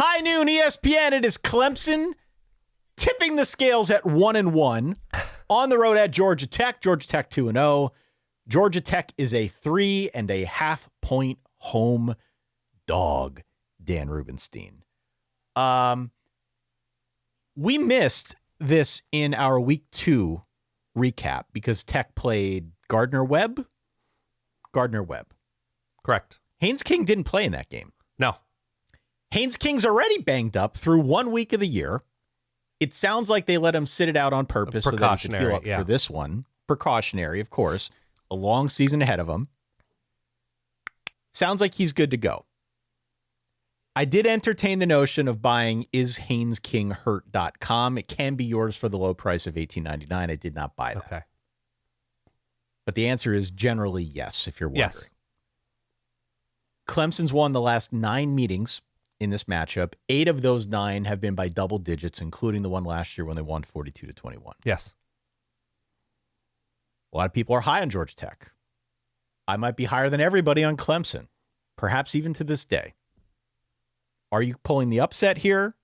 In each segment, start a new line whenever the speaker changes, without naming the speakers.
High noon ESPN. It is Clemson tipping the scales at 1-1 on the road at Georgia Tech. Georgia Tech 2-0. Georgia Tech is a 3.5-point home dog. Dan Rubenstein. We missed this in our week 2 recap because Tech played Gardner Webb.
Correct.
Haynes King didn't play in that game.
No.
Haynes King's already banged up through 1 week of the year. It sounds like they let him sit it out on purpose so that he could heal up for this one. Precautionary, of course. A long season ahead of him. Sounds like he's good to go. I did entertain the notion of buying ishayneskinghurt.com. It can be yours for the low price of $18.99. I did not buy that.
Okay.
But the answer is generally yes, if you're wondering.
Yes.
Clemson's won the last 9 meetings in this matchup. 8 of those 9 have been by double digits, including the one last year when they won 42-21.
Yes.
A lot of people are high on Georgia Tech. I might be higher than everybody on Clemson, perhaps even to this day. Are you pulling the upset here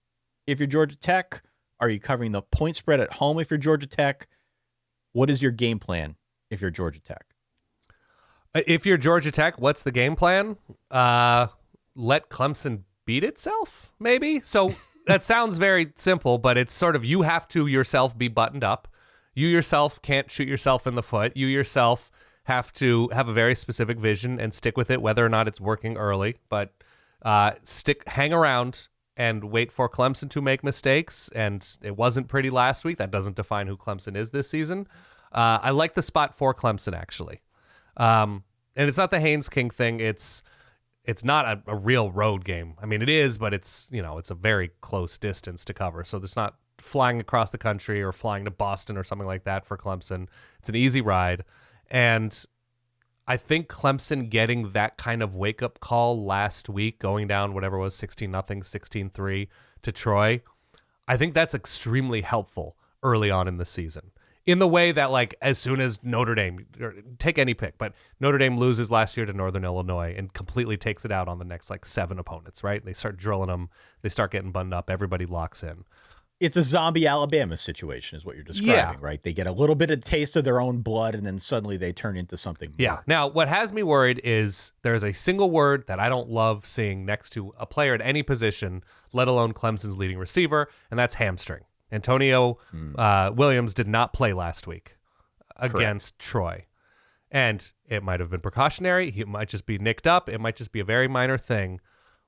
if you're Georgia Tech? Are you covering the point spread at home if you're Georgia Tech? What is your game plan if you're Georgia Tech?
If you're Georgia Tech, what's the game plan? Let Clemson beat itself, maybe? So that sounds very simple, but it's sort of you have to yourself be buttoned up. You yourself can't shoot yourself in the foot. You yourself have to have a very specific vision and stick with it, whether or not it's working early. But hang around and wait for Clemson to make mistakes. And it wasn't pretty last week. That doesn't define who Clemson is this season. I like the spot for Clemson, actually. And it's not the Haynes King thing. It's not a real road game. I mean, it is, but it's a very close distance to cover. So there's not flying across the country or flying to Boston or something like that for Clemson. It's an easy ride. And I think Clemson getting that kind of wake-up call last week, going down whatever it was, 16-0, 16-3 to Troy, I think that's extremely helpful early on in the season. In the way that, like, as soon as Notre Dame, take any pick, but Notre Dame loses last year to Northern Illinois and completely takes it out on the next, 7 opponents, right? They start drilling them. They start getting buttoned up. Everybody locks in.
It's a zombie Alabama situation is what you're describing, right? They get a little bit of taste of their own blood, and then suddenly they turn into something more.
Yeah. Now, what has me worried is there's a single word that I don't love seeing next to a player at any position, let alone Clemson's leading receiver, and that's hamstring. Antonio Williams did not play last week against Troy. And it might have been precautionary. He might just be nicked up. It might just be a very minor thing.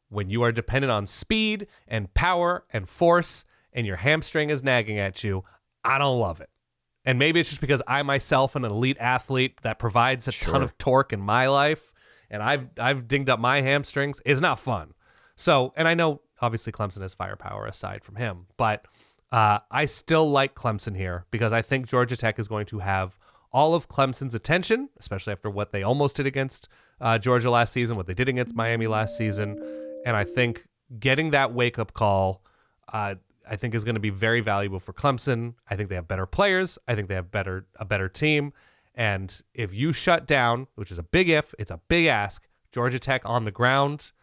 When you are dependent on speed and power and force and your hamstring is nagging at you, I don't love it. And maybe it's just because I myself am an elite athlete that provides a ton of torque in my life, and I've dinged up my hamstrings. It's not fun. So, and I know obviously Clemson has firepower aside from him, but I still like Clemson here because I think Georgia Tech is going to have all of Clemson's attention, especially after what they almost did against Georgia last season, what they did against Miami last season. And I think getting that wake-up call, I think is going to be very valuable for Clemson. I think they have better players. I think they have a better team. And if you shut down, which is a big if, it's a big ask, Georgia Tech on the ground,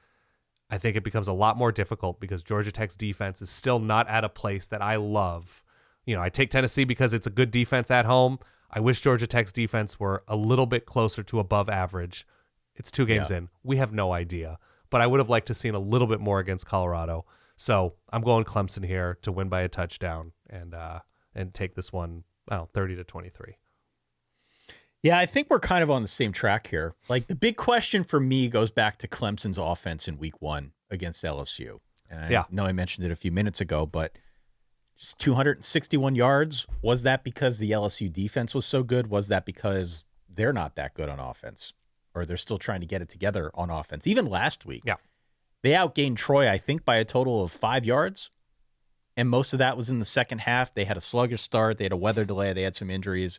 I think it becomes a lot more difficult because Georgia Tech's defense is still not at a place that I love. I take Tennessee because it's a good defense at home. I wish Georgia Tech's defense were a little bit closer to above average. It's 2 games in. We have no idea. But I would have liked to seen a little bit more against Colorado. So I'm going Clemson here to win by a touchdown and take this one 30-23.
Yeah, I think we're kind of on the same track here. Like, the big question for me goes back to Clemson's offense in week 1 against LSU. And I know I mentioned it a few minutes ago, but just 261 yards. Was that because the LSU defense was so good? Was that because they're not that good on offense? Or they're still trying to get it together on offense? Even last week, they outgained Troy, I think, by a total of 5 yards. And most of that was in the second half. They had a sluggish start. They had a weather delay. They had some injuries.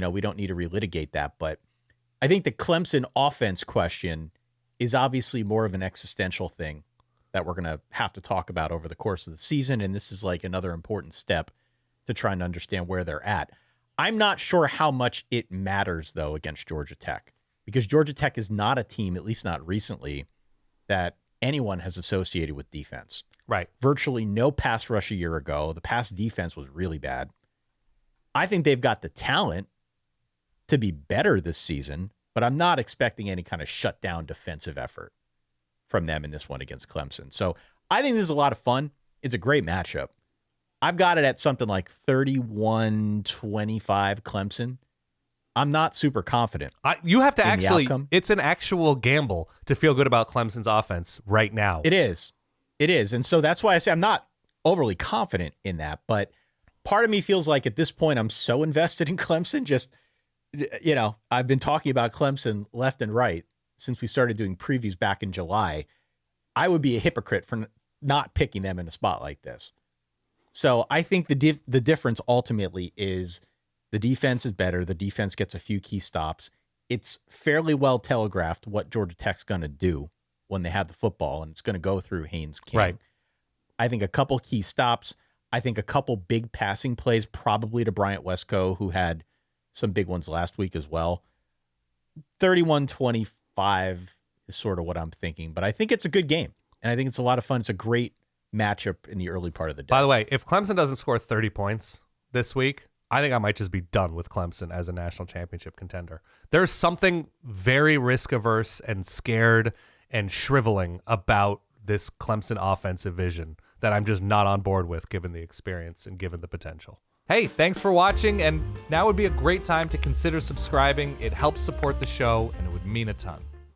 We don't need to relitigate that. But I think the Clemson offense question is obviously more of an existential thing that we're going to have to talk about over the course of the season. And this is like another important step to trying to understand where they're at. I'm not sure how much it matters, though, against Georgia Tech, because Georgia Tech is not a team, at least not recently, that anyone has associated with defense.
Right.
Virtually no pass rush a year ago. The pass defense was really bad. I think they've got the talent to be better this season, but I'm not expecting any kind of shutdown defensive effort from them in this one against Clemson. So I think this is a lot of fun. It's a great matchup. I've got it at something like 31-25 Clemson. I'm not super confident.
You have to actually, it's an actual gamble to feel good about Clemson's offense right now.
It is. It is. And so that's why I say I'm not overly confident in that. But part of me feels like at this point, I'm so invested in Clemson. Just, I've been talking about Clemson left and right since we started doing previews back in July. I would be a hypocrite for not picking them in a spot like this. So I think the difference ultimately is the defense is better. The defense gets a few key stops. It's fairly well telegraphed what Georgia Tech's going to do when they have the football, and it's going to go through Haynes King.
Right.
I think a couple key stops. I think a couple big passing plays, probably to Bryant Westco, who had some big ones last week as well. 31-25 is sort of what I'm thinking, but I think it's a good game, and I think it's a lot of fun. It's a great matchup in the early part of the day.
By the way, if Clemson doesn't score 30 points this week, I think I might just be done with Clemson as a national championship contender. There's something very risk-averse and scared and shriveling about this Clemson offensive vision that I'm just not on board with, given the experience and given the potential. Hey, thanks for watching, and now would be a great time to consider subscribing. It helps support the show, and it would mean a ton.